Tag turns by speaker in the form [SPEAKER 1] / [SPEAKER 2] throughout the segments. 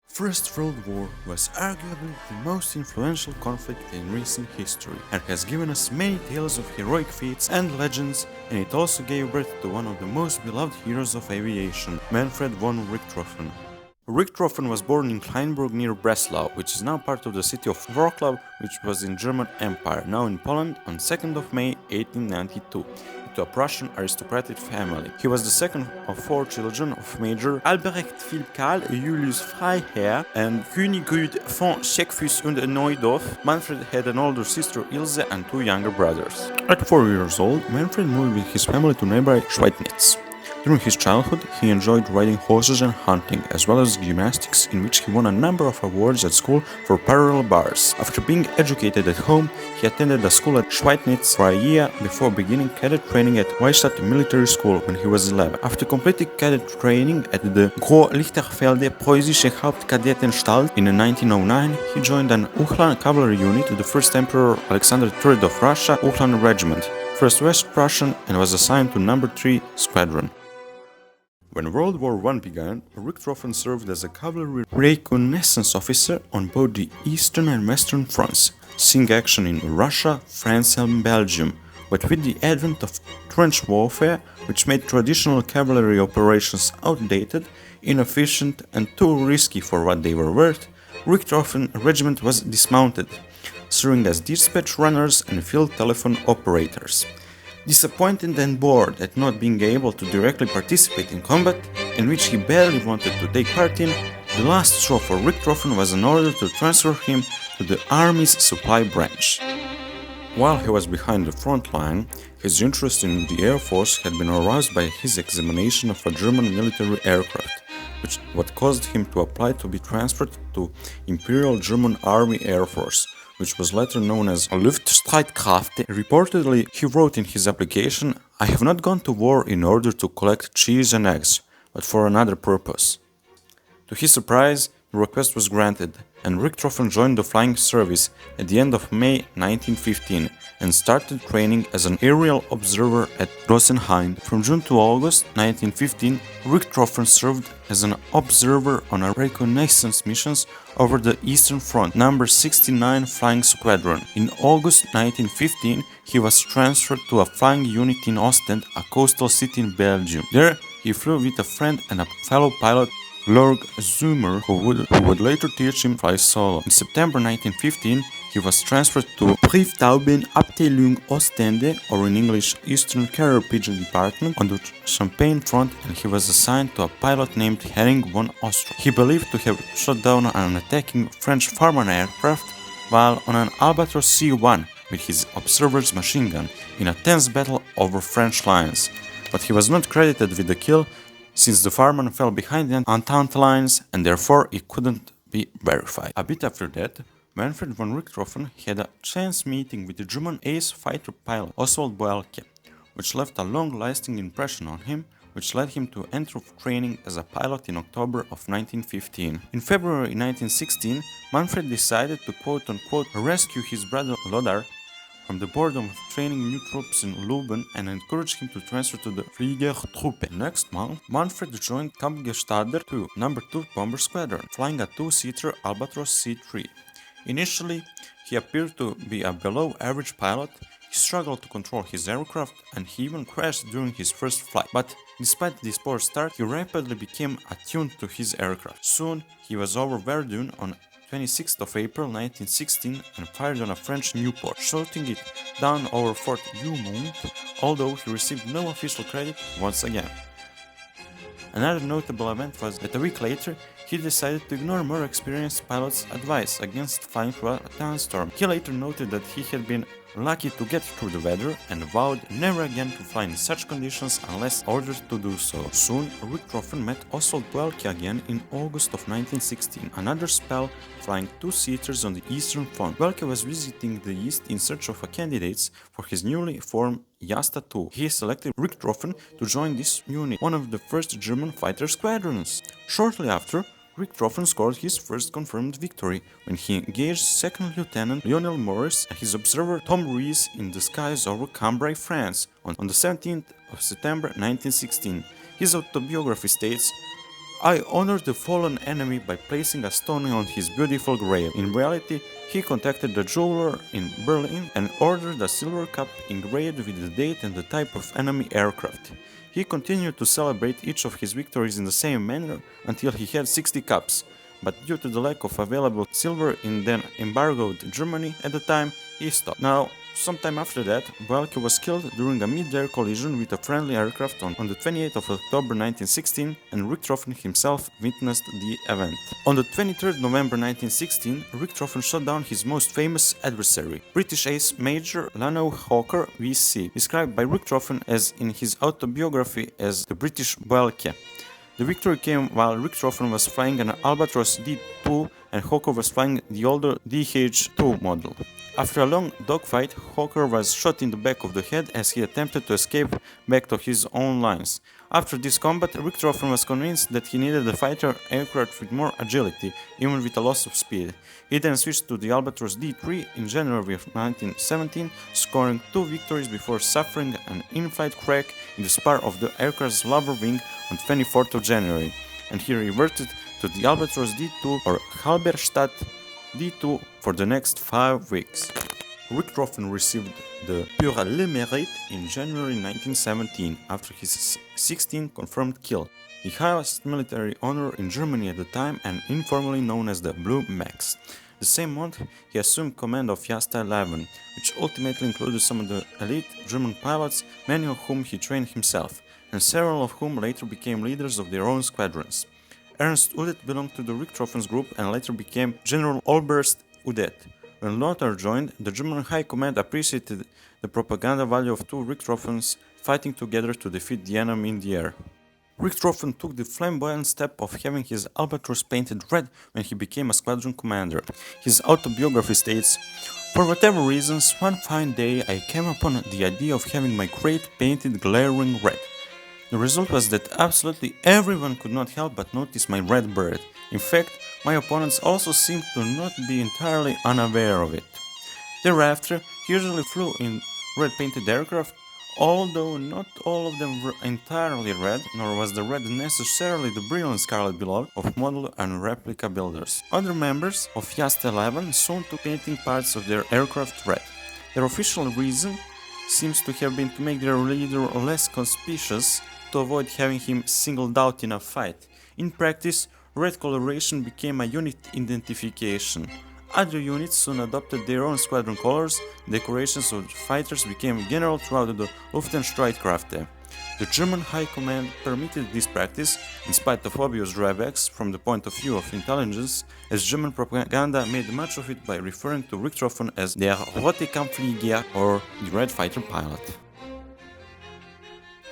[SPEAKER 1] First World War was arguably the most influential conflict in recent history and has given us many tales of heroic feats and legends, and it also gave birth to one of the most beloved heroes of aviation, Manfred von Richthofen. Richtofen was born in Kleinburg near Breslau, which is now part of the city of Wrocław, which was in German Empire, now in Poland, on 2nd of May 1892, to a Prussian aristocratic family. He was the second of four children of Major Albrecht Philipp Karl Julius Freiherr and Königrud von Scheckfuss und Neudorf. Manfred had an older sister Ilse and two younger brothers. At 4 years old, Manfred moved with his family to nearby Schweidnitz. During his childhood, he enjoyed riding horses and hunting, as well as gymnastics, in which he won a number of awards at school for parallel bars. After being educated at home, he attended a school at Schweidnitz for a year before beginning cadet training at Jasta Military School when he was 11. After completing cadet training at the Groß-Lichterfelde Preußische Hauptkadettenstalt in 1909, he joined an Uhlan cavalry unit of the First Emperor Alexander III of Russia Uhlan Regiment, 1st West Prussian, and was assigned to No. 3 Squadron. When World War I began, Richtofen served as a cavalry reconnaissance officer on both the eastern and western fronts, seeing action in Russia, France and Belgium. But with the advent of trench warfare, which made traditional cavalry operations outdated, inefficient and too risky for what they were worth, Richtofen regiment was dismounted, serving as dispatch runners and field telephone operators. Disappointed and bored at not being able to directly participate in combat, in which he barely wanted to take part in, the last straw for Richtofen was an order to transfer him to the army's supply branch. While he was behind the front line, his interest in the air force had been aroused by his examination of a German military aircraft, what caused him to apply to be transferred to Imperial German Army Air Force, which was later known as Luftstreitkräfte. Reportedly, he wrote in his application, "I have not gone to war in order to collect cheese and eggs, but for another purpose." To his surprise, the request was granted, and Richtofen joined the flying service at the end of May 1915 and started training as an aerial observer at Rosenheim. From June to August 1915, Richtofen served as an observer on a reconnaissance missions over the Eastern Front, number 69 Flying Squadron. In August 1915, he was transferred to a flying unit in Ostend, a coastal city in Belgium. There, he flew with a friend and a fellow pilot, Lord Zoomer, who would later teach him fly solo. In September 1915, he was transferred to Brieftauben Abteilung Ostende, or in English, Eastern Carrier Pigeon Department, on the Champagne front, and he was assigned to a pilot named Herring von Ostrov. He believed to have shot down an attacking French Farman aircraft while on an Albatros C-1 with his observer's machine gun in a tense battle over French lines, but he was not credited with the kill, since the Farman fell behind the Entente lines and therefore it couldn't be verified. A bit after that, Manfred von Richthofen had a chance meeting with the German ace fighter pilot Oswald Boelcke, which left a long-lasting impression on him, which led him to enter training as a pilot in October of 1915. In February 1916, Manfred decided to quote-unquote rescue his brother Lothar from the boredom of training new troops in Leuben and encouraged him to transfer to the Fliegertruppe. Next month, Manfred joined Kampfgestader 2, No. 2 Bomber Squadron, flying a two-seater Albatros C-3. Initially, he appeared to be a below-average pilot. He struggled to control his aircraft and he even crashed during his first flight. But despite this poor start, he rapidly became attuned to his aircraft. Soon, he was over Verdun on 26th of April 1916 and fired on a French Nieuport, shooting it down over Fort Douaumont, although he received no official credit once again. Another notable event was that a week later, he decided to ignore more experienced pilots' advice against flying through a thunderstorm. He later noted that he had been lucky to get through the weather and vowed never again to fly in such conditions unless ordered to do so. Soon, Richtofen met Oswald Boelcke again in August of 1916, another spell flying two-seaters on the Eastern Front. Boelcke was visiting the East in search of candidates for his newly formed Jasta 2. He selected Richtofen to join this unit, one of the first German fighter squadrons. Shortly after, Richtofen scored his first confirmed victory when he engaged Second Lieutenant Lionel Morris and his observer Tom Rees in the skies over Cambrai, France, on the 17th of September 1916. His autobiography states, "I honored the fallen enemy by placing a stone on his beautiful grave. In reality, he contacted the jeweler in Berlin and ordered a silver cup engraved with the date and the type of enemy aircraft. He continued to celebrate each of his victories in the same manner until he had 60 cups, but due to the lack of available silver in then embargoed Germany at the time, he stopped." Now, sometime after that, Boelcke was killed during a mid-air collision with a friendly aircraft on the 28th of October 1916, and Richtofen himself witnessed the event. On the 23rd November 1916, Richtofen shot down his most famous adversary, British ace Major Lionel Focker I, described by Richtofen as in his autobiography as the British Boelcke. The victory came while Richtofen was flying an Albatros D2 and Focker was flying the older DH2 model. After a long dogfight, Focker was shot in the back of the head as he attempted to escape back to his own lines. After this combat, Richtofen was convinced that he needed a fighter aircraft with more agility, even with a loss of speed. He then switched to the Albatros D3 in January of 1917, scoring 2 victories before suffering an in-flight crack in the spar of the aircraft's lower wing on 24th of January, and he reverted to the Albatros D2 or Halberstadt D2 for the next 5 weeks. Richtofen received the Pour le Mérite in January 1917 after his 16th confirmed kill, the highest military honor in Germany at the time and informally known as the Blue Max. The same month, he assumed command of Jasta 11, which ultimately included some of the elite German pilots, many of whom he trained himself, and several of whom later became leaders of their own squadrons. Ernst Udet belonged to the Richthofen's group and later became General Oberst Udet. When Lothar joined, the German High Command appreciated the propaganda value of 2 Richthofens fighting together to defeat the enemy in the air. Richtofen took the flamboyant step of having his Albatros painted red when he became a squadron commander. His autobiography states, "For whatever reasons, one fine day I came upon the idea of having my crate painted glaring red. The result was that absolutely everyone could not help but notice my red bird. In fact, my opponents also seemed to not be entirely unaware of it. Thereafter, he usually flew in red-painted aircraft, although not all of them were entirely red, nor was the red necessarily the brilliant scarlet beloved of model and replica builders. Other members of Jasta 11 soon took painting parts of their aircraft red. Their official reason seems to have been to make their leader less conspicuous, to avoid having him singled out in a fight. In practice, red coloration became a unit identification. Other units soon adopted their own squadron colors. Decorations of fighters became general throughout the Luftstreitkräfte. The German High Command permitted this practice, in spite of obvious drawbacks from the point of view of intelligence, as German propaganda made much of it by referring to Richtofen as der Rote Kampfflieger or the Red Fighter Pilot.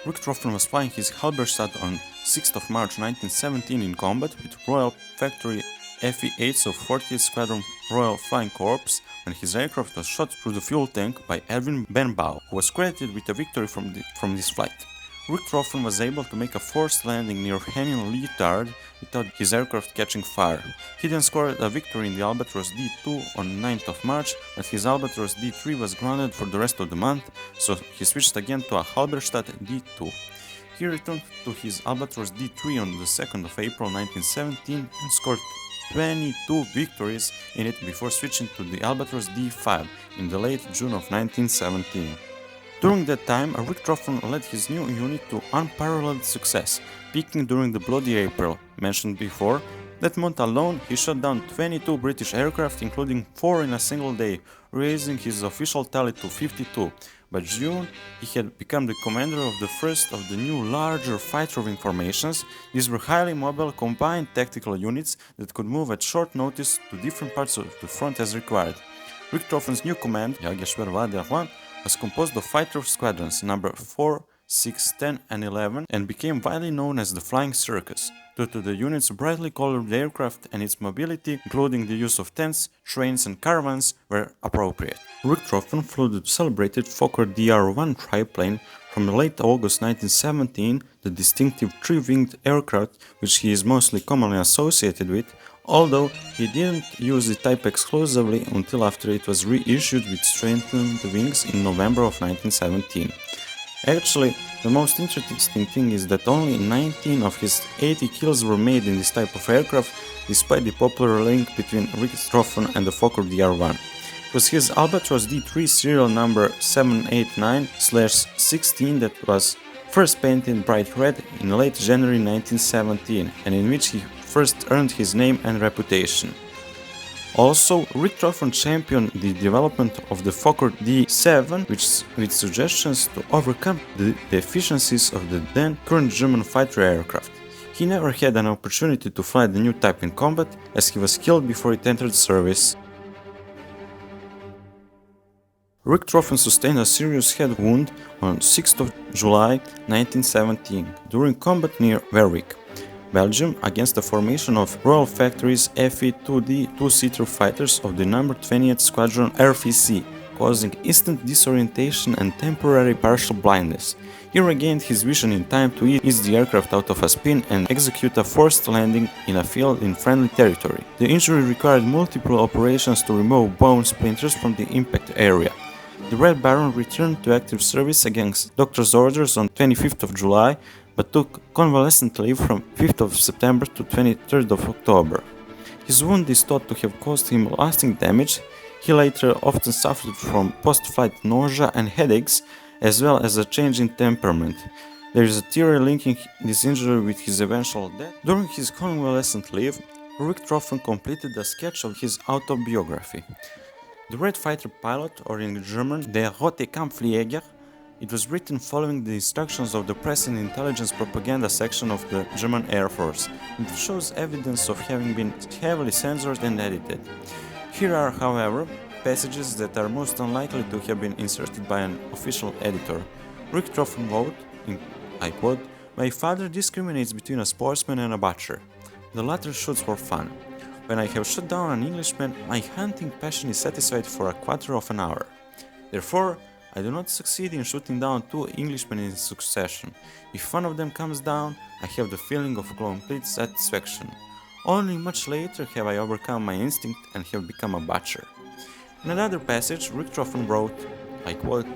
[SPEAKER 1] Richtofen was flying his Halberstadt on 6th of March 1917 in combat with Royal Factory FE-8s of 40th Squadron Royal Flying Corps when his aircraft was shot through the fuel tank by Erwin Benbow, who was credited with a victory from this flight. Richtofen was able to make a forced landing near Henin-Leotard without his aircraft catching fire. He then scored a victory in the Albatros D2 on 9th of March, but his Albatros D3 was grounded for the rest of the month, so he switched again to a Halberstadt D2. He returned to his Albatros D3 on the 2nd of April 1917 and scored 22 victories in it before switching to the Albatros D5 in the late June of 1917. During that time, Richtofen led his new unit to unparalleled success, peaking during the Bloody April, mentioned before. That month alone, he shot down 22 British aircraft, including 4 in a single day, raising his official tally to 52. By June, he had become the commander of the first of the new larger fighter wing formations. These were highly mobile, combined tactical units that could move at short notice to different parts of the front as required. Richtofen's new command, WW1, was composed of fighter squadrons number 4, 6, 10 and 11 and became widely known as the Flying Circus, due to the unit's brightly colored aircraft and its mobility, including the use of tents, trains and caravans, were appropriate. Richthofen flew the celebrated Fokker DR-1 triplane from late August 1917, the distinctive three-winged aircraft which he is mostly commonly associated with, although he didn't use the type exclusively until after it was reissued with strengthened wings in November of 1917. Actually, the most interesting thing is that only 19 of his 80 kills were made in this type of aircraft, despite the popular link between Richtofen and the Fokker DR-1. It was his Albatros D3 serial number 789/16 that was first painted bright red in late January 1917, and in which he first earned his name and reputation. Also, Richtofen championed the development of the Fokker D7 with suggestions to overcome the deficiencies of the then current German fighter aircraft. He never had an opportunity to fly the new type in combat, as he was killed before it entered service. Richthofen sustained a serious head wound on 6th of July 1917 during combat near Warwick, Belgium, against the formation of Royal Factory's Fe-2D two-seater fighters of the No. 20th Squadron RFC, causing instant disorientation and temporary partial blindness. He regained his vision in time to ease the aircraft out of a spin and execute a forced landing in a field in friendly territory. The injury required multiple operations to remove bone splinters from the impact area. The Red Baron returned to active service against doctor's orders on 25th of July, but took convalescent leave from 5th of September to 23rd of October. His wound is thought to have caused him lasting damage. He later often suffered from post-flight nausea and headaches, as well as a change in temperament. There is a theory linking this injury with his eventual death. During his convalescent leave, Richtofen completed a sketch of his autobiography. The Red Fighter Pilot, or in German, Der Rote Kampfjäger, it was written following the instructions of the Press and Intelligence Propaganda section of the German Air Force. It shows evidence of having been heavily censored and edited. Here are, however, passages that are most unlikely to have been inserted by an official editor. Richthofen wrote, I quote, "My father discriminates between a sportsman and a butcher. The latter shoots for fun. When I have shot down an Englishman, my hunting passion is satisfied for a quarter of an hour. Therefore, I do not succeed in shooting down two Englishmen in succession. If one of them comes down, I have the feeling of complete satisfaction. Only much later have I overcome my instinct and have become a butcher." In another passage, Richthofen wrote, I quote,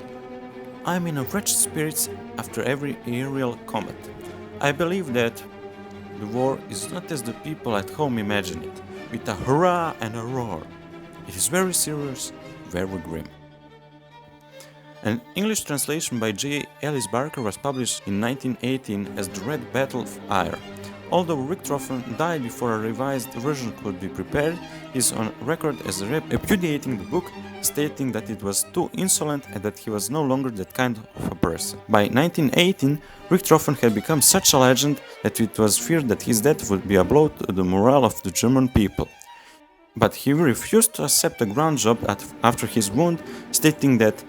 [SPEAKER 1] "I am in a wretched spirits after every aerial combat. I believe that the war is not as the people at home imagine it, with a hurrah and a roar. It is very serious, very grim." An English translation by J. Ellis Barker was published in 1918 as The Red Battle of Ayr. Although Richthofen died before a revised version could be prepared, he is on record as repudiating the book, stating that it was too insolent and that he was no longer that kind of a person. By 1918, Richthofen had become such a legend that it was feared that his death would be a blow to the morale of the German people. But he refused to accept a ground job after his wound, stating that,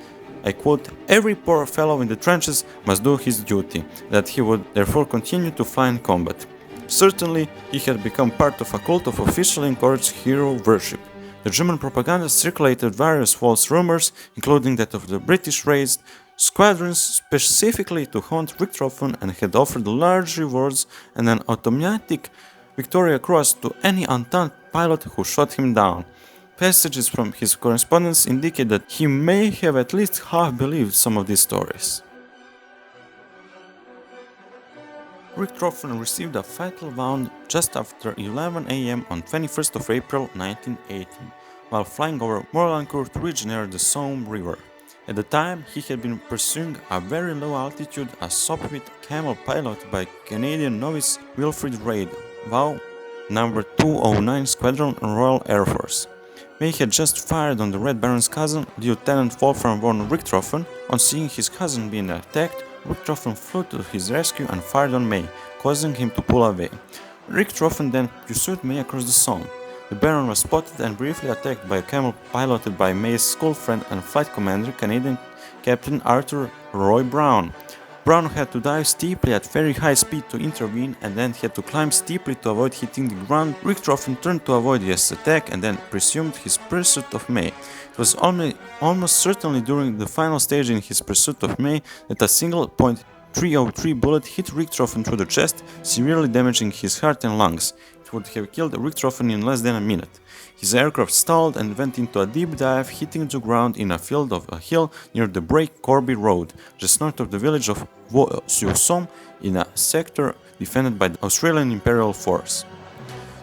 [SPEAKER 1] I quote, "Every poor fellow in the trenches must do his duty, that he would therefore continue to fly in combat." Certainly, he had become part of a cult of officially encouraged hero worship. The German propaganda circulated various false rumors, including that of the British-raised squadrons specifically to hunt Richthofen, and had offered large rewards and an automatic Victoria Cross to any Entente pilot who shot him down. Passages from his correspondence indicate that he may have at least half believed some of these stories. Richthofen received a fatal wound just after 11 a.m. on 21st of April 1918, while flying over Morlancourt Ridge near the Somme River. At the time, he had been pursuing a very low altitude a Sopwith Camel pilot by Canadian novice Wilfrid Reid, VOW No. 209 Squadron Royal Air Force. May had just fired on the Red Baron's cousin, Lieutenant Wolfram von Richthofen. On seeing his cousin being attacked, Richthofen flew to his rescue and fired on May, causing him to pull away. Richthofen then pursued May across the Somme. The Baron was spotted and briefly attacked by a camel piloted by May's school friend and flight commander, Canadian Captain Arthur Roy Brown. Braun had to dive steeply at very high speed to intervene and then had to climb steeply to avoid hitting the ground. Richtofen turned to avoid Jasta's attack and then resumed his pursuit of May. It was almost certainly during the final stage in his pursuit of May that a single .303 bullet hit Richtofen through the chest, severely damaging his heart and lungs. It would have killed Richtofen in less than a minute. His aircraft stalled and went into a deep dive, hitting the ground in a field of a hill near the Break Corby Road, just north of the village of Vaux-sur-Somme, in a sector defended by the Australian Imperial Force.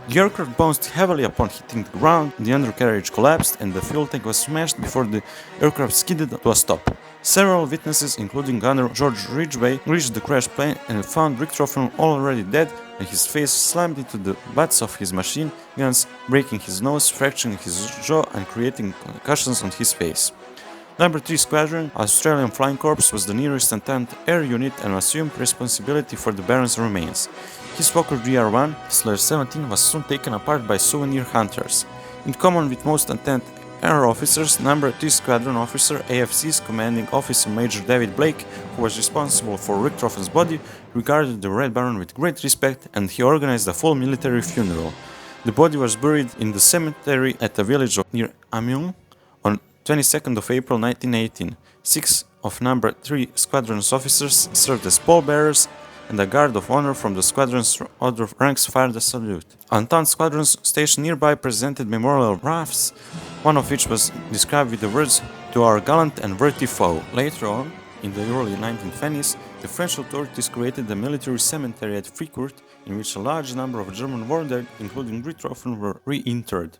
[SPEAKER 1] The aircraft bounced heavily upon hitting the ground, the undercarriage collapsed, and the fuel tank was smashed before the aircraft skidded to a stop. Several witnesses, including Gunner George Ridgway, reached the crashed plane and found Richtofen already dead and his face slammed into the butts of his machine guns, breaking his nose, fracturing his jaw, and creating concussions on his face. Number 3 Squadron, Australian Flying Corps, was the nearest Entente air unit and assumed responsibility for the Baron's remains. His Fokker GR1/17 was soon taken apart by souvenir hunters. In common with most Entente air officers, Number 3 Squadron officer, AFC's commanding officer Major David Blake, who was responsible for Richtofen's body, regarded the Red Baron with great respect, and he organized a full military funeral. The body was buried in the cemetery at a village near Amiens on 22nd of April 1918. 6 of Number 3 Squadron's officers served as pallbearers, and a guard of honor from the squadron's other ranks fired a salute. Entente squadrons stationed nearby presented memorial rafts, one of which was described with the words, "To our gallant and worthy foe." Later on, in the early 1920s, the French authorities created a military cemetery at Fricourt, in which a large number of German war dead, including Richtofen, were reinterred.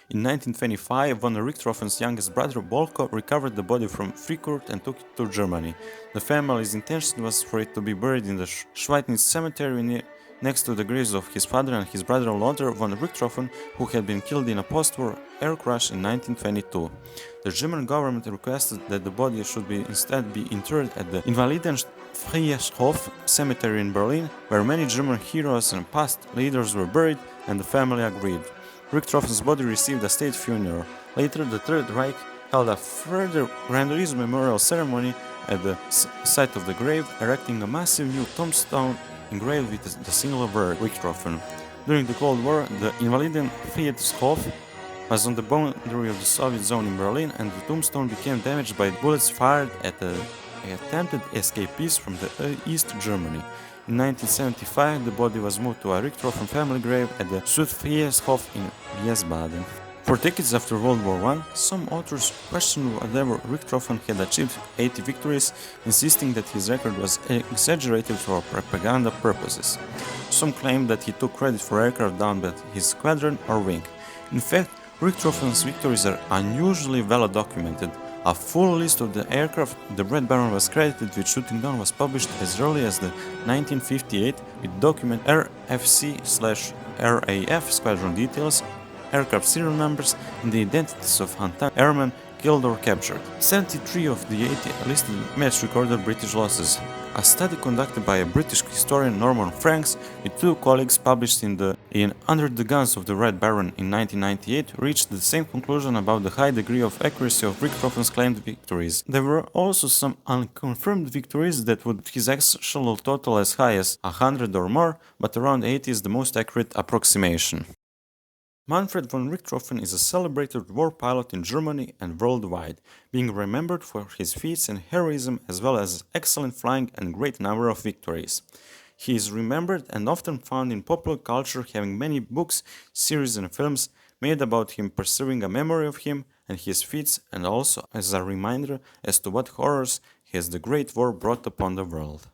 [SPEAKER 1] In 1925, von Richthofen's youngest brother Boelcke recovered the body from Fricourt and took it to Germany. The family's intention was for it to be buried in the Schweidnitz cemetery next to the graves of his father and his brother Lothar von Richthofen, who had been killed in a post-war air crash in 1922. The German government requested that the body should instead be interred at the Friedhofen cemetery in Berlin, where many German heroes and past leaders were buried, and the family agreed. Richthofen's body received a state funeral. Later, the Third Reich held a further grandiose memorial ceremony at the site of the grave, erecting a massive new tombstone engraved with the single word Richtofen. During the Cold War, the Invaliden Friedhof was on the boundary of the Soviet zone in Berlin, and the tombstone became damaged by bullets fired at attempted escapees from the East Germany. In 1975, the body was moved to a Richtofen family grave at the Südfriedhof in Wiesbaden. For decades after World War I, some authors questioned whether Richtofen had achieved 80 victories, insisting that his record was exaggerated for propaganda purposes. Some claimed that he took credit for aircraft down by his squadron or wing. In fact, Richtofen's victories are unusually well documented. A full list of the aircraft the Red Baron was credited with shooting down was published as early as the 1958 with document RFC/RAF squadron details, aircraft serial numbers, and the identities of Entente airmen killed or captured. 73 of the 80 listed match recorded British losses. A study conducted by a British historian Norman Franks with 2 colleagues published in Under the Guns of the Red Baron in 1998 reached the same conclusion about the high degree of accuracy of Richthofen's claimed victories. There were also some unconfirmed victories that would his actual total as high as 100 or more, but around 80 is the most accurate approximation. Manfred von Richthofen is a celebrated war pilot in Germany and worldwide, being remembered for his feats and heroism as well as excellent flying and great number of victories. He is remembered and often found in popular culture, having many books, series and films made about him, preserving a memory of him and his feats, and also as a reminder as to what horrors has the Great War brought upon the world.